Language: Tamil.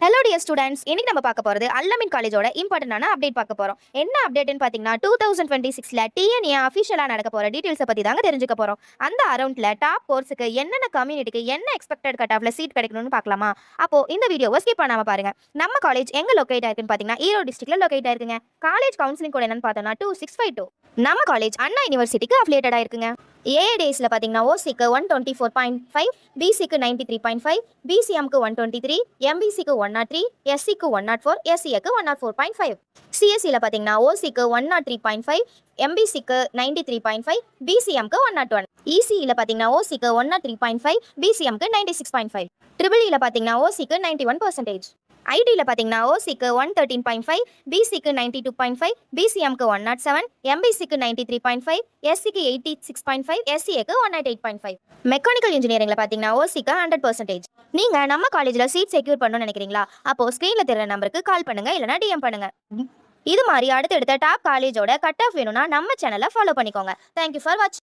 ஹலோ டியர் ஸ்டூடெண்ட்ஸ், இன்னைக்கு நம்ம பார்க்க போகிறது அல்லமின் காலேஜோட இம்பார்ட்டன்டான அப்டேட் பார்க்க போகிறோம். என்ன அப்டேட்னு பார்த்தீங்கன்னா 2026ல் டிஎன்ஏ அஃபிஷியலாக நடக்க போகிற டீட்டெயில்ஸை பற்றி தாங்க தெரிஞ்சுக்க போகிறோம். அந்த அரௌண்டில் டாப் கோர்ஸுக்கு என்னென்ன கம்யூனிட்டிக்கு என்ன எக்ஸ்பெக்டட் கட் ஆஃப்ல சீட் கிடைக்கணும்னு பார்க்கலாமா? அப்போ இந்த வீடியோவை ஸ்கிப் பண்ணாமல் பாருங்க. நம்ம காலேஜ் எங்கே லொக்கேட் ஆயிருக்குன்னு பார்த்தீங்கன்னா ஈரோடு டிஸ்ட்ரிக்ட்ல லொக்கேட் ஆயிருக்குங்க. காலேஜ் கவுன்சிலிங் கூட என்னன்னு பார்த்தோம்னா 2652. நம்ம காலேஜ் அண்ணா யூனிவர்சிட்டிக்கு அஃபிலியேட்டடாக இருக்குங்க. ஏஏடேஸில் பார்த்தீங்கன்னா ஓசிக்கு 124.5, பிசிக்கு 93.5, பிசிஎம்க்கு 123, எம்பிசிக்கு 103, எஸ்சிக்கு 104, எஸ்சிஏக்கு 104.5. சிஎஸ்சியில் பார்த்தீங்கன்னா ஓசிக்கு 103.5, எம்பிசிக்கு 93.5, பிசிஎம்க்கு 101. இசியில் பார்த்தீங்கன்னா ஓசிக்கு 103.5, பிசிஎம்க்கு 96.5. ட்ரிபிள்இயில் பார்த்தீங்கன்னா ஓசிக்கு 91%. ஐடியில் பார்த்தீங்கன்னா ஓசிக்கு 113.5, பிசிக்கு 92.5, பிசிஎம்க்கு 107, எம்பிசிக்கு 93.5, எஸ்சிக்கு 86.5, எஸ்சிஏக்கு 108.5. மெக்கானிக்கல் இன்ஜினியரிங்ல பார்த்தீங்கன்னா ஓசிக்கு 100%. நீங்க நம்ம காலேஜில் சீட் செக்யூர் பண்ணணும்னு நினைக்கிறீங்களா? அப்போ ஸ்க்ரீனில் தெரியுற நம்பருக்கு கால் பண்ணுங்க, இல்லைனா டிஎம் பண்ணுங்க. இது மாதிரி அடுத்தடுத்த டாப் காலேஜோட கட் ஆஃப் வேணும்னா நம்ம சேனலை ஃபாலோ பண்ணிக்கோங்க. தேங்க்யூ ஃபார் வாட்சிங்.